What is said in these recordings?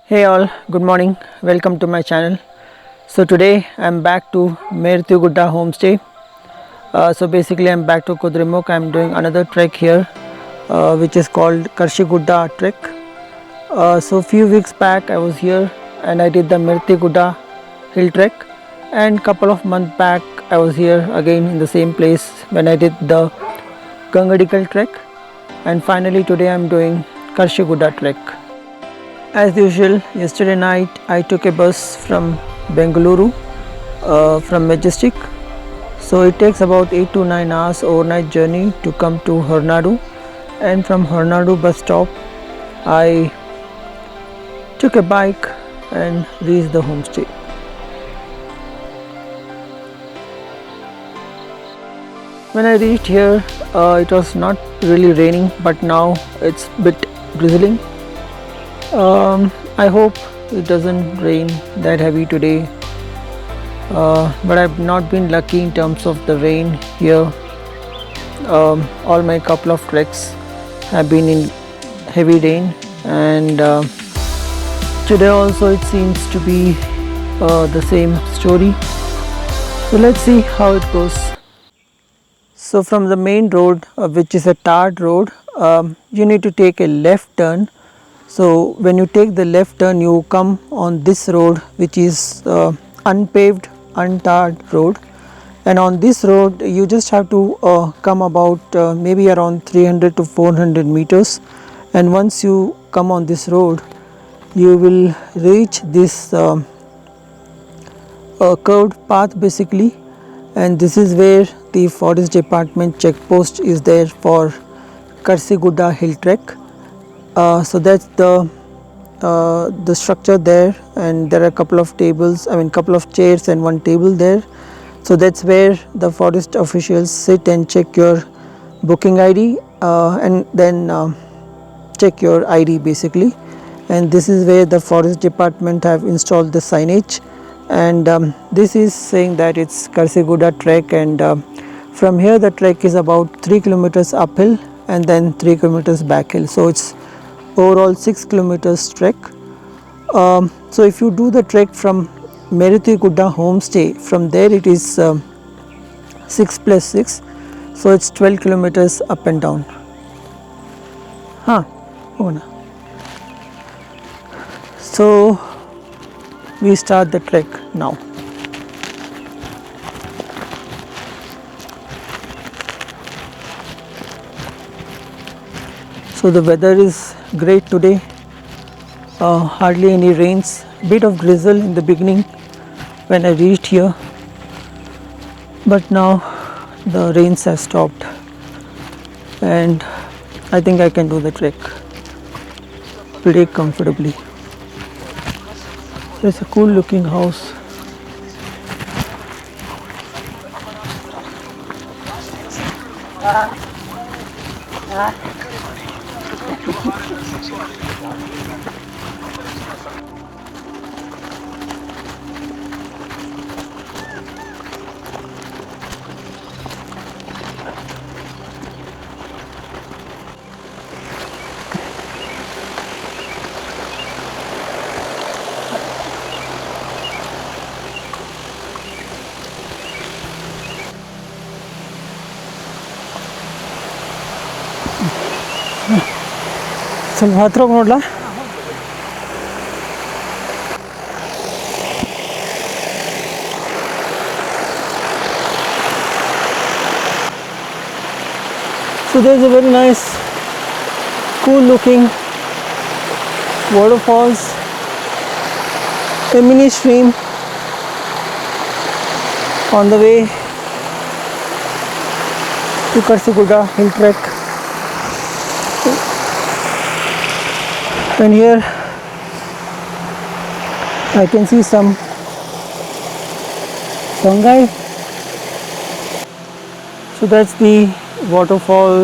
Hey all, good morning. Welcome to my channel. So today I'm back to Gudda homestay. So basically I'm back to Kudremukh. I'm doing another trek here, which is called Karshi Gudda trek. So few weeks back I was here and I did the Gudda hill trek, and couple of months back I was here again in the same place when I did the Gangadikal trek, and finally today I'm doing Karshi Gudda trek. As usual, yesterday night I took a bus from Bengaluru, from Majestic. So it takes about 8 to 9 hours overnight journey to come to Hornadu, and from Hornadu bus stop I took a bike and reached the homestay. When I reached here, it was not really raining, but now it's a bit drizzling. I hope it doesn't rain that heavy today, but I've not been lucky in terms of the rain here. All my couple of treks have been in heavy rain, and today also it seems to be the same story. So let's see how it goes. So from the main road, which is a tarred road, you need to take a left turn. So when you take the left turn, you come on this road, which is unpaved, untarred road, and on this road you just have to come about maybe around 300 to 400 meters, and once you come on this road you will reach this curved path basically, and this is where the forest department checkpost is there for Karshi Gudda hill trek. So that's the structure there, and there are a couple of tables, couple of chairs and one table there. So that's where the forest officials sit and check your booking ID, and then check your ID basically. And this is where the forest department have installed the signage, and this is saying that it's Karshi Gudda trek, and from here the trek is about 3 kilometers uphill and then 3 kilometers backhill. So it's overall 6 kilometers trek. So if you do the trek from Gudda homestay, from there it is 6 plus 6, so it's 12 kilometers up and down. So we start the trek now. So the weather is great today, hardly any rains, bit of drizzle in the beginning when I reached here, but now the rains have stopped and I think I can do the trek pretty comfortably. There's a cool looking house. ಸ್ವಲ್ಪ ಹತ್ರ ಹೋಗಿ ನೋಡ್ಲಾ? So there's a very nice cool looking waterfalls, a mini stream on the way to Karshi Gudda hill trek. And here I can see some fungi. So that's the waterfall,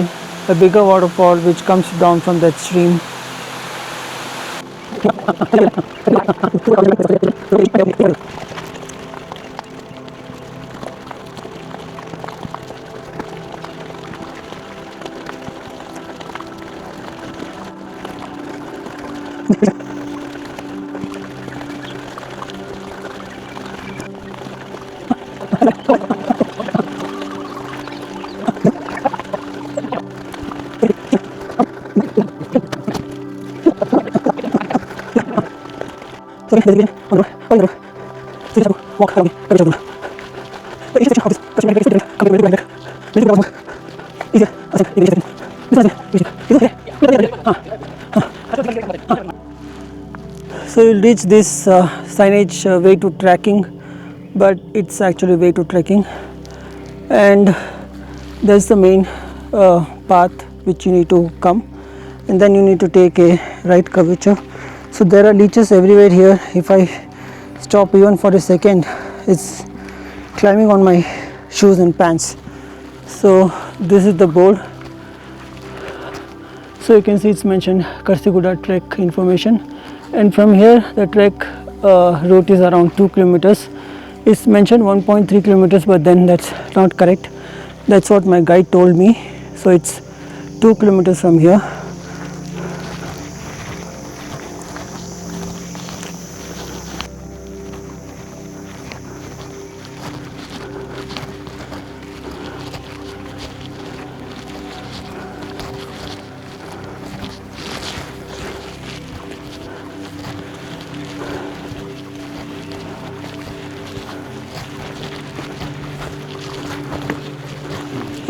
a bigger waterfall which comes down from that stream. So you'll reach this signage way to trekking, but it's actually way to trekking, and that's the main path which you need to come, and then you need to take a right curvature. So there are leeches everywhere here. If I stop even for a second, it's climbing on my shoes and pants. So this is the board. So you can see it's mentioned KarshiGudda trek information, and from here the trek route is around 2 kilometers. It's mentioned 1.3 kilometers, but then that's not correct. That's what my guide told me. So it's 2 kilometers from here.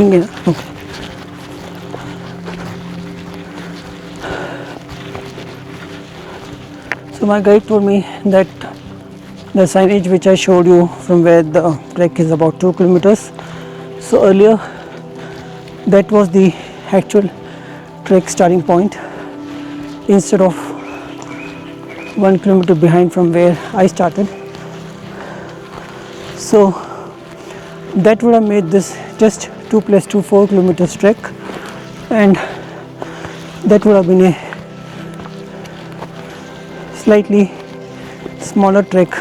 Okay. So my guide told me that the signage which I showed you from where the trek is about 2 kilometers. So earlier that was the actual trek starting point, instead of 1 kilometer behind from where I started. So that would have made this just 2 plus 2 4 kilometers trek, and that would have been a slightly smaller trek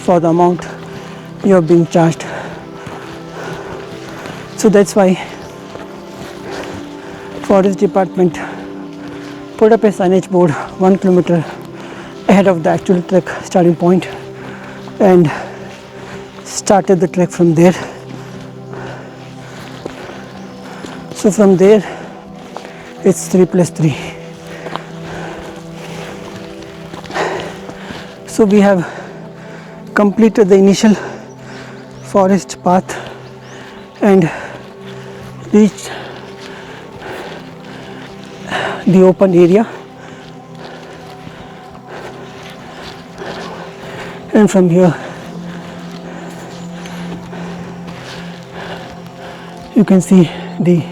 for the amount you are being charged. So that's why forest department put up a signage board 1 kilometer ahead of the actual trek starting point and started the trek from there. So from there it's 3 plus 3. So we have completed the initial forest path and reached the open area, and from here you can see the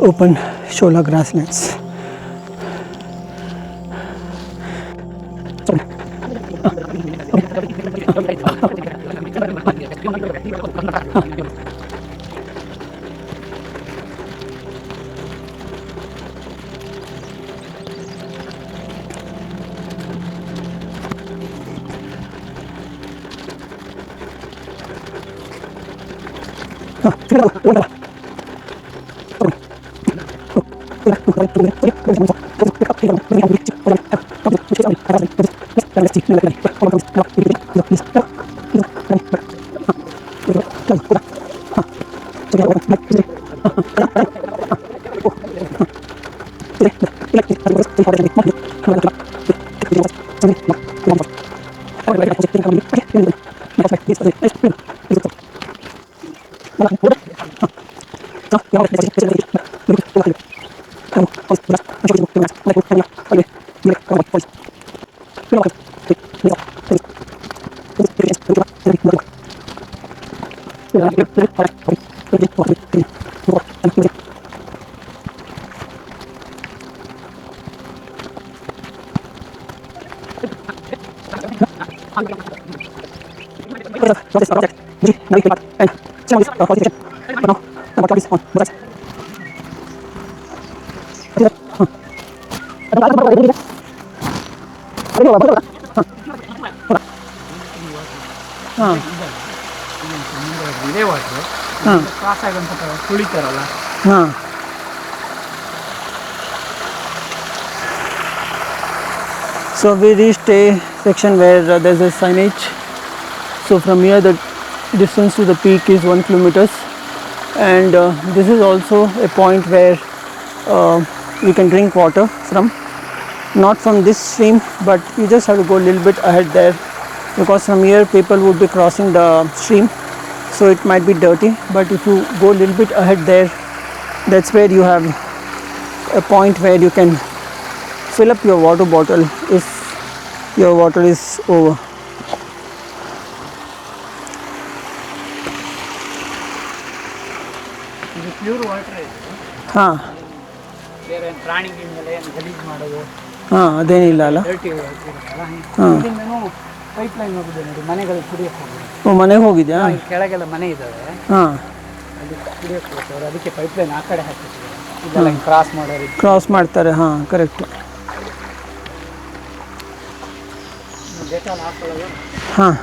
open Shola grasslands. So we reached a section where there's a signage So from here the distance to the peak is 1 kilometers, and this is also a point where you can drink water from, not from this stream, but you just have to go a little bit ahead there, because from here people would be crossing the stream, so it might be dirty. But if you go a little bit ahead there, that's where you have a point where you can fill up your water bottle if your water is over. Pure water ಇದೆ. ಹಾಂ ಬೇರೆ ಪ್ರಾಣಿಗಳ ಮೇಲೆ ಏನು ಗಲೀಜು ಮಾಡೋದು ಹಾಂ ಅದೇನಿಲ್ಲ ಅಲ್ಲ. ಡರ್ಟಿ ಇಲ್ಲಿಂದನೂ ಪೈಪ್ ಲೈನ್ ಹೋಗಿದೆ ನೋಡಿ, ಮನೆಗಳಿಗೆ ಕುಡಿಯೋಕ್ಕೆ ಹೋಗೋದು. ಮನೆಗೆ ಹೋಗಿದ್ಯಾ? ಕೆಳಗೆಲ್ಲ ಮನೆ ಇದ್ದಾವೆ, ಹಾಂ ಅಲ್ಲಿ ಕುಡಿಯೋಕ್ಕೆ ಹೋಗ್ತಾರೆ. ಅದಕ್ಕೆ ಪೈಪ್ ಲೈನ್ ಆ ಕಡೆ ಹಾಕಿರ್ತಾರೆ, ಇದೆಲ್ಲ ಕ್ರಾಸ್ ಮಾಡೋರು ಕ್ರಾಸ್ ಮಾಡ್ತಾರೆ. ಹಾಂ ಕರೆಕ್ಟ್. ಡೆಟಾಲ್ ಹಾಕೊಳ್ಳೋದು. ಹಾಂ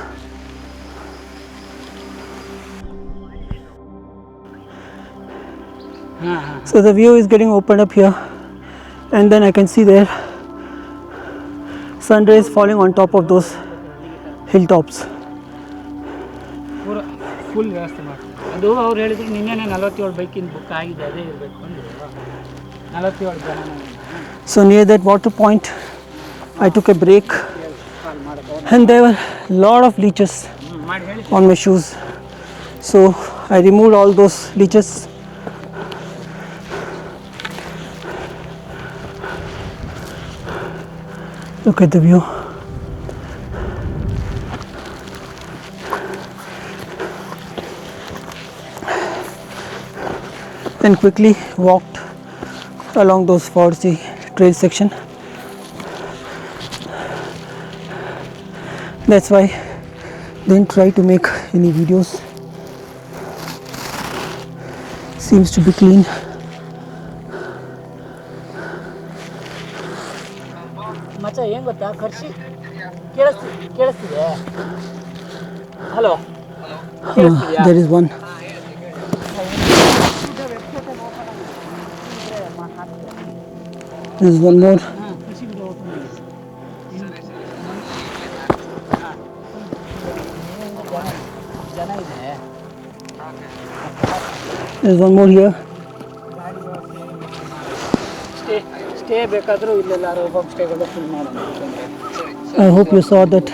So the view is getting opened up here, and then I can see there sun rays falling on top of those hilltops. ಪೂರ ಫುಲ್ ವ್ಯವಸ್ಥೆ ಮಾಡ್ತಾರೆ. ಅದು ಅವ್ರು ಹೇಳಿದ್ರು ನಿನ್ನೆ 47 ಬೈಕಿನ ಬುಕ್ ಆಗಿದೆ, ಅದೇ ಇರಬೇಕು ಅಂದರು. 47 ಜನ. So near that water point I took a break, and there were a lot of leeches on my shoes, so I removed all those leeches. Look at the view. Then quickly walked along those foresty trail section. That's why didn't try to make any videos. Seems to be clean. ಮಚ್ಚ ಏನು ಗೊತ್ತಾ, ಕರ್ಷಿ ಕೇಳಿಸ್ತಿದೆ. Hello, there is one. There's one more. There's one more here. Stay ಬೇಕಾದರೂ ಇಲ್ಲೆಲ್ಲಾರು home ಸ್ಟೇಗಳು full ಮಾಡೋಣ. I hope you saw that.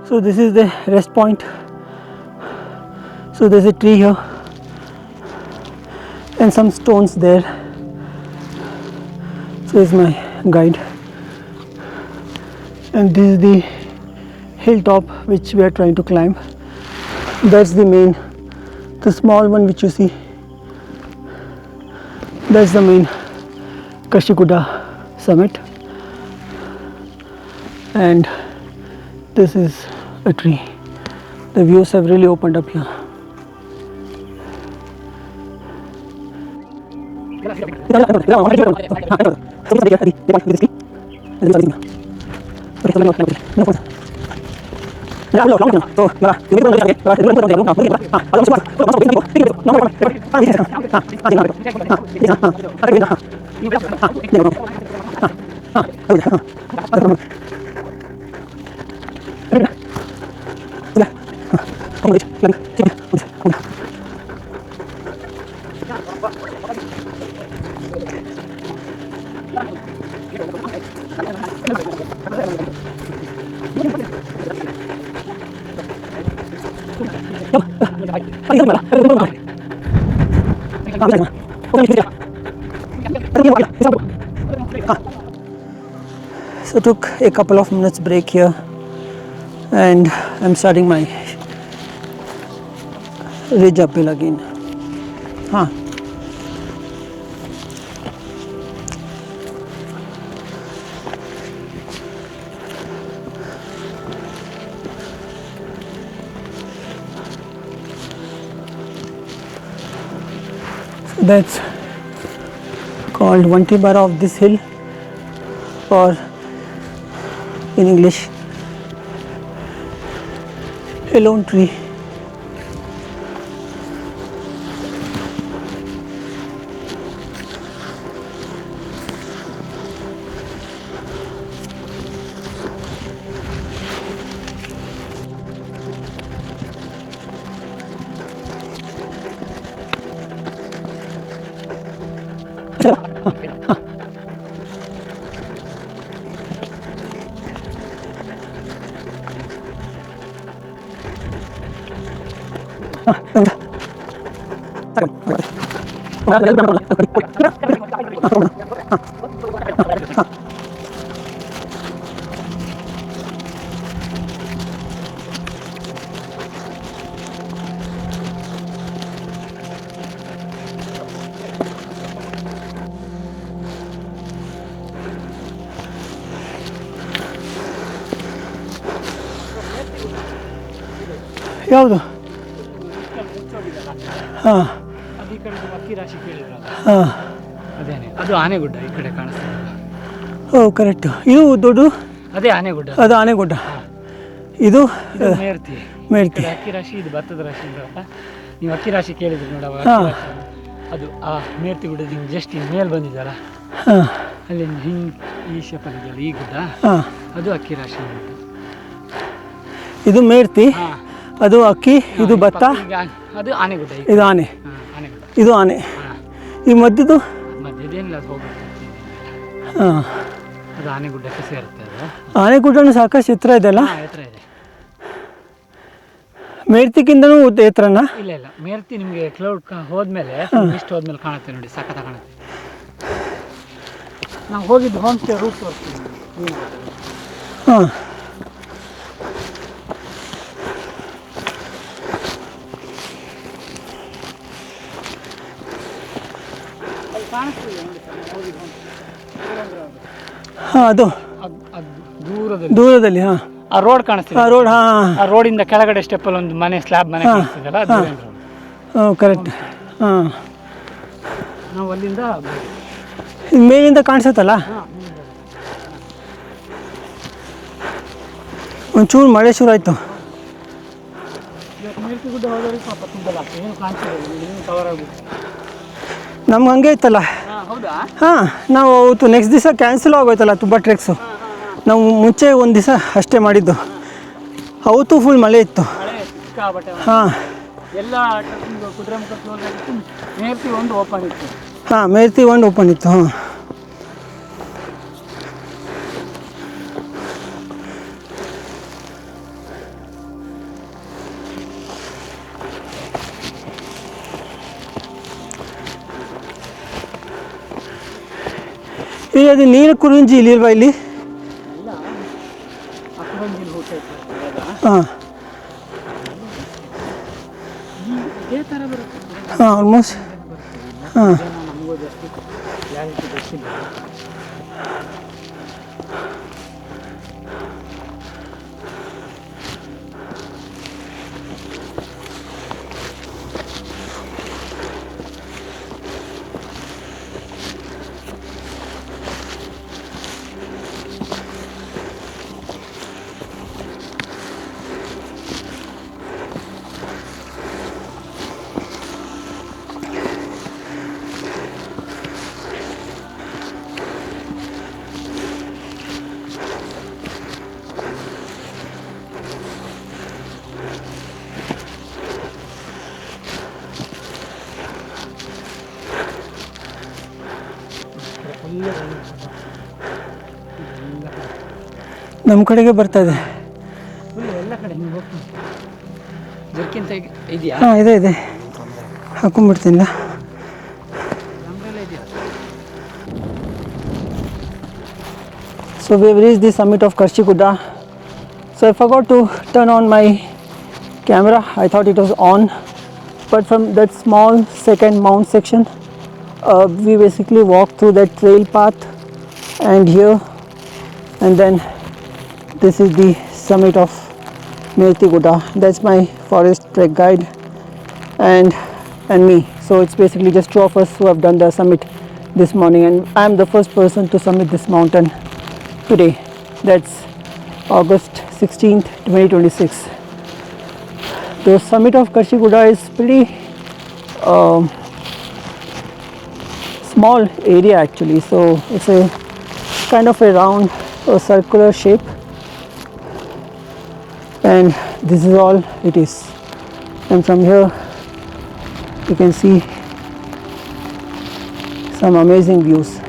So this is the rest point. So there's a tree here and some stones there. So is my guide, and this is the hilltop which we are trying to climb. That's the main, the small one which you see, that's the main KarshiGudda summit, and this is a tree. The views have really opened up here. So took a couple of minutes break here, and I'm starting my ridge uphill again. That's called Vantibara of this hill, or in English, alone tree. ಯಾವುದು? ಹಾಂ ಅದು ಈ ಕಡೆ ಅಕ್ಕಿ ರಾಶಿ ಕೇಳಿದ್ರಲ್ಲ, ಹಾಂ, ಅದೇನೆ ಅದು ಆನೆಗುಡ್ಡ. ಈ ಕಡೆ ಕಾಣಿಸ್ತದೆ. ಓ ಕರೆಕ್ಟು. ಇದು ದೊಡ್ಡ, ಅದೇ ಆನೆಗುಡ್ಡ. ಅದು ಆನೆಗುಡ್ಡ. ಇದು ಮೇರ್ತಿ. ಮೇರ್ತಿ. ಅಕ್ಕಿ ರಾಶಿ, ಇದು ಭತ್ತದ ರಾಶಿ ಅಂತ. ನೀವು ಅಕ್ಕಿ ರಾಶಿ ಕೇಳಿದ್ರಿ ನೋಡವ, ಅದು ಆ ಮೇರ್ತಿ ಗುಡ್ಡ. ನೀವು ಜಸ್ಟ್ ಹಿಂಗೆ ಮೇಲೆ ಬಂದಿದ್ದಾರ, ಹಾಂ, ಅಲ್ಲಿ ಹಿಂಗೆ ಈ ಶೇಪಲ್ಲಿದೆಯಲ್ಲ ಈ ಗುಡ್ಡ, ಹಾಂ, ಅದು ಅಕ್ಕಿ ರಾಶಿ ಅಂತ. ಇದು ಮೇರ್ತಿ, ಅದು ಅಕ್ಕಿ, ಇದು ಭತ್ತ, ಅದು ಆನೆಗುಡ್ಡ. ಇದು ಆನೆ, ಆನೆಗುಡ್ಡ, ಇದು ಆನೆ. ಈ ಮಧ್ಯದ್ದು ಮಧ್ಯದೇನಿಲ್ಲ, ಅದು ಹೋಗುತ್ತೆ. ಹಾಂ, ಅದು ಆನೆಗುಡ್ಡಕ್ಕೆ ಸೇರುತ್ತೆ. ಅದು ಆನೆಗುಡ್ಡನೂ ಸಾಕಷ್ಟು ಎತ್ತರ ಇದೆಯಲ್ಲ. ಎತ್ತರ ಇದೆ. ಮೇರ್ತಿಗಿಂತನೂ ಎತ್ತರನಾ? ಇಲ್ಲ ಇಲ್ಲ, ಮೇರ್ತಿ ನಿಮಗೆ ಕ್ಲೌಡ್ ಹೋದ್ಮೇಲೆ ಇಷ್ಟು ಹೋದ್ಮೇಲೆ ಕಾಣುತ್ತೆ ನೋಡಿ, ಸಖತ್ತ ಕಾಣುತ್ತೆ. ನಾವು ಹೋಗಿದ್ದು ಹೋಮ್ ಸ್ಟೇ ರೂಟ್ ತೋರಿಸ್ತೀವಿ. ಹಾಂ, ಹಾಂ, ಅದು ದೂರದಲ್ಲಿ. ಹಾಂ, ಆ ರೋಡ್ ಕಾಣಿಸ್ತಿದೆ. ಆ ರೋಡ್, ಹಾಂ, ಆ ರೋಡಿಂದ ಕೆಳಗಡೆ ಸ್ಟೆಪ್ಪಲ್ಲಿ ಒಂದು ಮನೆ, ಸ್ಲ್ಯಾಬ್ ಮನೆ ಕಾಣಿಸ್ತಿದೆಯಲ್ಲ, ಅದು ಹಾಂ, ಕರೆಕ್ಟ್. ಹಾಂ, ನಾವು ಅಲ್ಲಿಂದ ಮೇಲಿಂದ ಕಾಣಿಸುತ್ತಲ್ಲ. ಒಂಚೂರು ಮಳೆ ಶುರು ಆಯಿತು. ಮೇಲ್ತಿ ಗುಡ್ಡ ಹೋಗೋರಿಗೆ ಪಾಪ ತುಂಬಲ್ಲ, ಏನು ಕಾಣಿಸ್ತಿದೆ, ಏನು ಕವರ್ ಆಗುತ್ತೆ. ನಮ್ಗೆ ಹಂಗೆ ಇತ್ತಲ್ಲ. ಹೌದಾ? ಹಾಂ, ನಾವು ಅವತ್ತು ನೆಕ್ಸ್ಟ್ ದಿವಸ ಕ್ಯಾನ್ಸಲ್ ಆಗೋಯ್ತಲ್ಲ ತುಂಬ ಟ್ರೆಕ್ಸು. ನಾವು ಮುಂಚೆ ಒಂದು ದಿವಸ ಅಷ್ಟೇ ಮಾಡಿದ್ದು, ಅವತ್ತು ಫುಲ್ ಮಳೆ ಇತ್ತು. ಹಾಂ, ಎಲ್ಲ ಕುದುರೆಮುಖ ಕ್ಲೋಸ್ ಆಗಿತ್ತು, ಮೇರ್ತಿ ಒಂದು ಓಪನ್ ಇತ್ತು. ಹಾಂ, ಮೇರ್ತಿ ಒಂದು ಓಪನ್ ಇತ್ತು. ಹಾಂ, ಈಗ ಅದು ನೀರು ಕುರುಂಜಿ ಇಲ್ಲಿಲ್ವಾ ಇಲ್ಲಿ? ಹಾಂ, ಹಾಂ, ಆಲ್ಮೋಸ್ಟ್. ಹಾಂ, ನಮ್ಮ ಕಡೆಗೆ ಬರ್ತಾ ಇದೆ. ಎಲ್ಲ ಕಡೆ ನೀವು ಹೋಗ್ತೀನಿ. ಜರ್ಕಿಂತ ಇದೆಯಾ? ಹಾಂ, ಇದೆ ಇದೆ, ಹಾಕೊಂಡ್ಬಿಡ್ತೀನಿಲ್ಲ. So we have reached the summit of Karshi Gudda. So I forgot to turn on my camera. I thought it was on, but from that small second mount section, we basically walked through that trail path, and here, and then this is the summit of Merti Gudda. That's my forest trek guide and me. So it's basically just two of us who have done the summit this morning, and I am the first person to summit this mountain today. That's August 16th, 2026. The summit of KarshiGudda is pretty small area actually, so it's a kind of a round or circular shape, and this is all it is. And from here you can see some amazing views.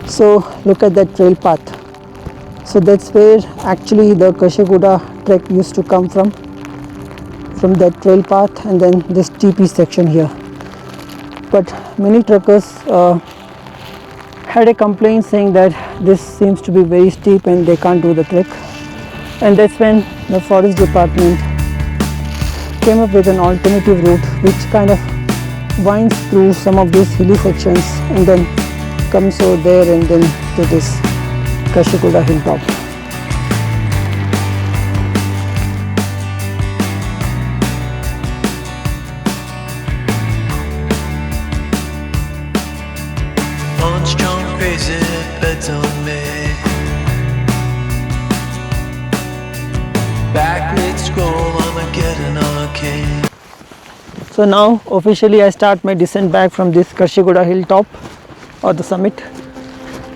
So look at that trail path. So that's where actually the KarshiGudda trek used to come from that trail path, and then this TP section here. But many trekkers had a complaint saying that this seems to be very steep and they can't do the trek, and that's when the forest department came up with an alternative route which kind of winds through some of these hilly sections and then comes over there and then to this KarshiGudda hilltop. Crazy beds on me. Backlit scroll, I'ma get an arcade. So now officially I start my descent back from this KarshiGudda hilltop or the summit.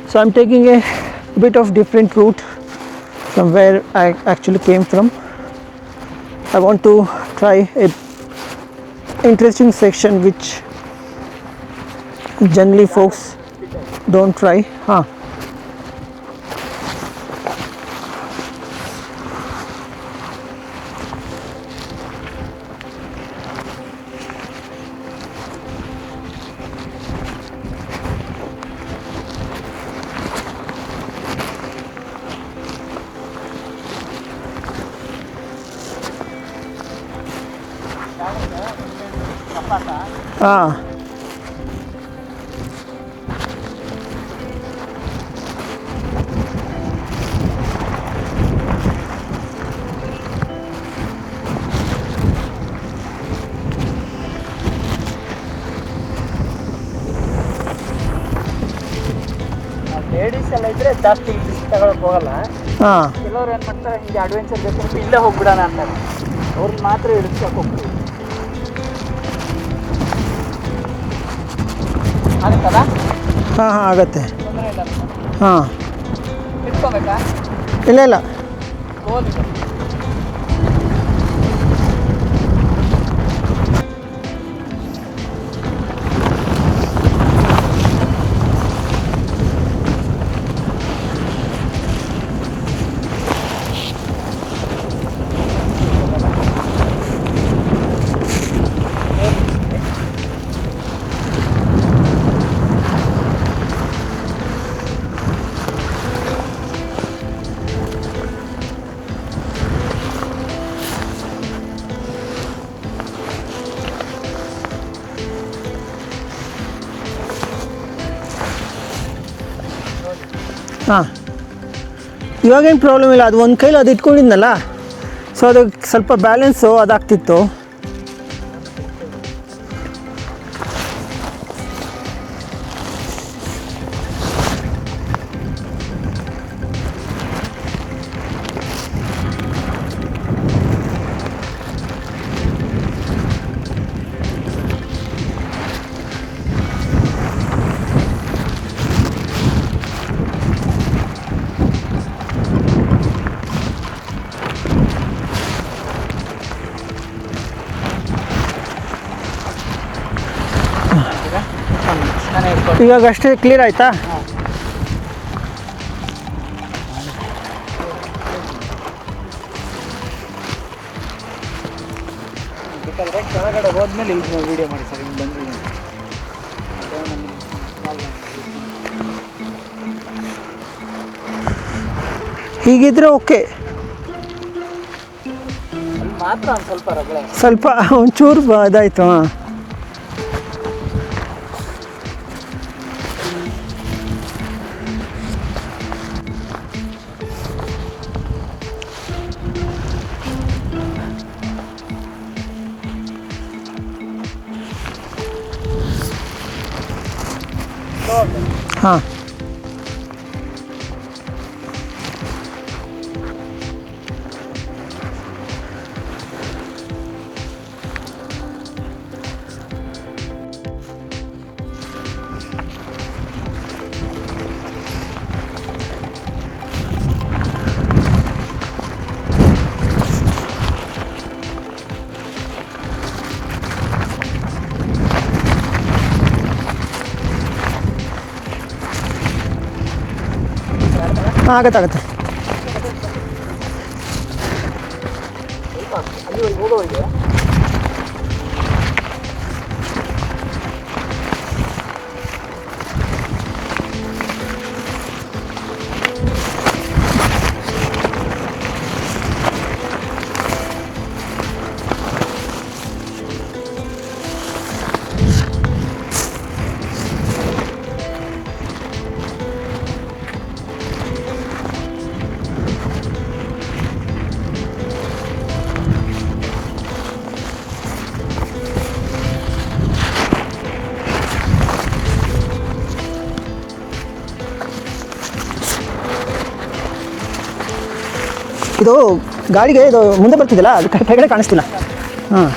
So I'm taking a bit of different route from where I actually came from. I want to try a interesting section which generally folks don't try. Ladies ಎಲ್ಲ ಇದ್ರೆ ಜಾಸ್ತಿ ತಗೊಳಕ್ ಹೋಗಲ್ಲ. ಕೆಲವ್ರು ಏನು ಮಾಡ್ತಾರೆ, ಹಿಂಗೆ adventure ಬೇಕು ಇಲ್ಲೇ ಹೋಗ್ಬಿಡೋಣ ಅಂತಾರೆ. ಅವ್ರನ್ನ ಮಾತ್ರ ಹಿಡಿಸ್ಕೊಕ್ ಹೋಗ್ತೀವಿ. ಆಗುತ್ತಲ್ಲ? ಆಗುತ್ತೆ. ತೊಂದರೆ ಇಲ್ಲ. ಇಟ್ಕೋಬೇಕಾ? ಇಲ್ಲ ಹೋಗಿ ಇವಾಗೇನು ಪ್ರಾಬ್ಲಮ್ ಇಲ್ಲ. ಅದು ಒಂದು ಕೈಲಿ ಅದು ಇಟ್ಕೊಂಡಿದ್ನಲ್ಲ, ಸೊ ಅದು ಸ್ವಲ್ಪ ಬ್ಯಾಲೆನ್ಸು ಅದಾಗ್ತಿತ್ತು. ಇವಾಗ ಅಷ್ಟೇ ಕ್ಲಿಯರ್ ಆಯ್ತಾ? ಕೆಳಗಡೆ ಹೋದ್ಮೇಲೆ ಇದು ವಿಡಿಯೋ ಮಾಡಿ ಸರ್. ಹಿಂಗೆ ಬಂದು ಹೀಗಿದ್ರೆ ಓಕೆ. ಮಾತ್ರ ಒಂದು ಸ್ವಲ್ಪ ರಗಳೆ, ಸ್ವಲ್ಪ ಒಂಚೂರು ಇದಾಯಿತು. ಹಾಂ ಆಗುತ್ತೆ ಅಲ್ಲಿವರೆಗೆ ಹೋಗೋವರೆಗೆ ಇದು ಗಾಡಿಗೆ ಇದು ಮುಂದೆ ಬರ್ತಿದ್ದಲ್ಲ ಅದು ಕೆಳಗಡೆ ಕಾಣಿಸ್ತಿಲ್ಲ ಹಾಂ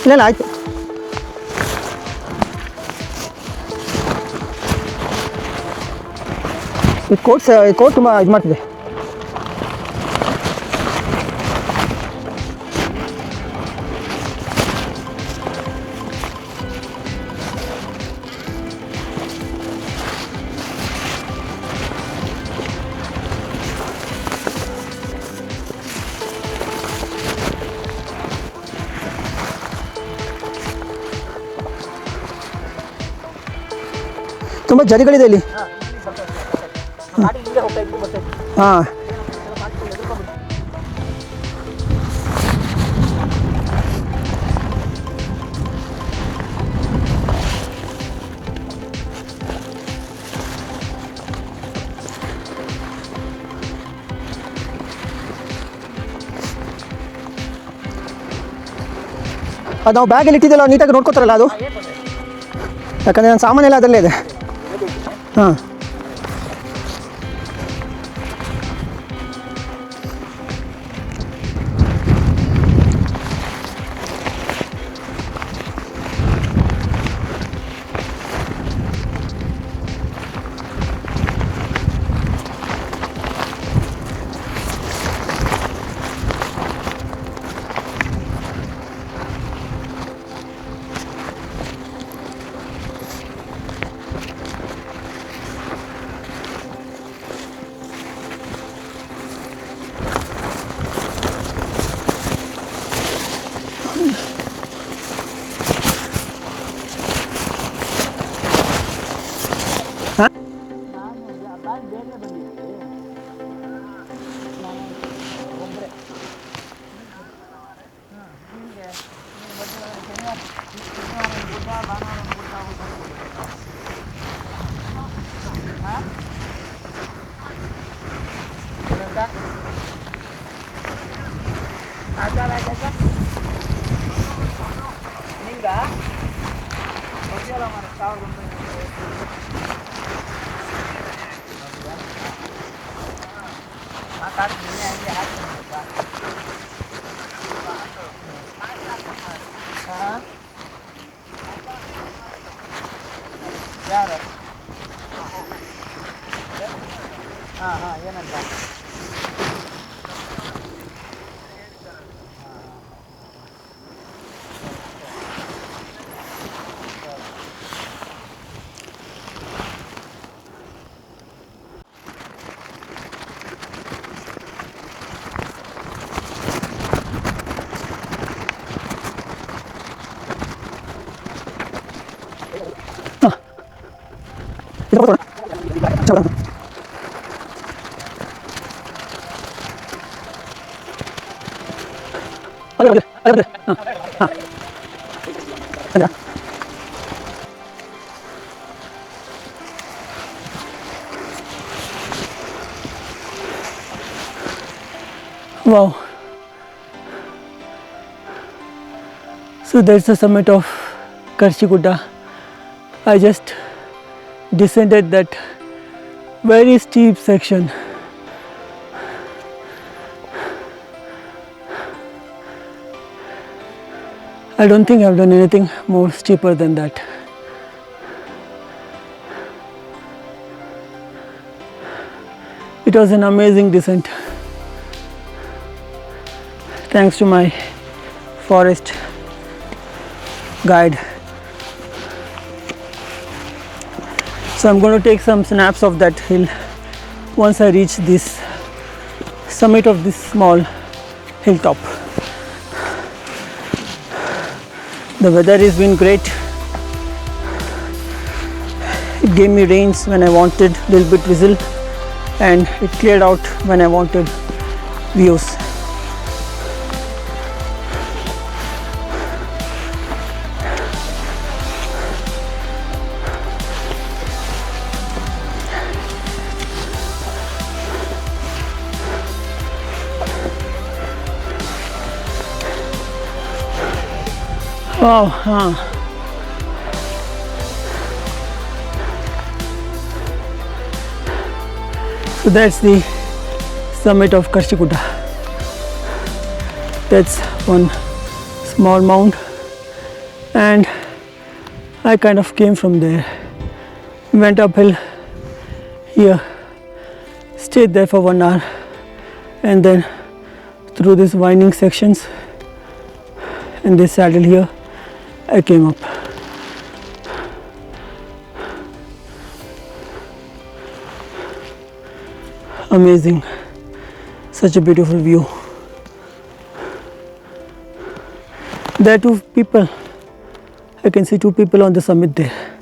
ಇಲ್ಲ ಆಯಿತು ಈ ಕೋಟ್ ತುಂಬ ಇದು ಮಾಡ್ತಿದೆ ತುಂಬ ಜರಿಗಳಿದೆ ಇಲ್ಲಿ ಗಾಡಿ ಹಿಂದೆ ಹೋಗ್ತಾ ಇದ್ದು ಬರ್ತಾ ಇತ್ತು ಹಾಂ ಅದು ನಾವು ಬ್ಯಾಗಲ್ಲಿ ಇಟ್ಟಿದ್ದೆಲ್ಲ ನೀಟಾಗಿ ನೋಡ್ಕೋತಾರಲ್ಲ ಅದು ಯಾಕಂದರೆ ನನ್ನ ಸಾಮಾನೆಲ್ಲ ಅದರಲ್ಲೇ ಇದೆ ಹಾಂ ಯಾರು ಹಾಂ ಹಾಂ ಏನಂತ Wow. So that's the summit of Karshi Gudda. I just descended that very steep section. I don't think I've done anything more steeper than that. It was an amazing descent. Thanks to my forest guide. So I'm going to take some snaps of that hill once I reach this summit of this small hilltop. The weather has been great. It gave me rains when I wanted, little bit drizzle, and it cleared out when I wanted views. Wow, So that's the summit of Karshi Gudda. That's one small mound, and I kind of came from there, went uphill here, stayed there for 1 hour, and then through these winding sections and this saddle here, I came up. Amazing, such a beautiful view. There are two people, I can see two people on the summit there.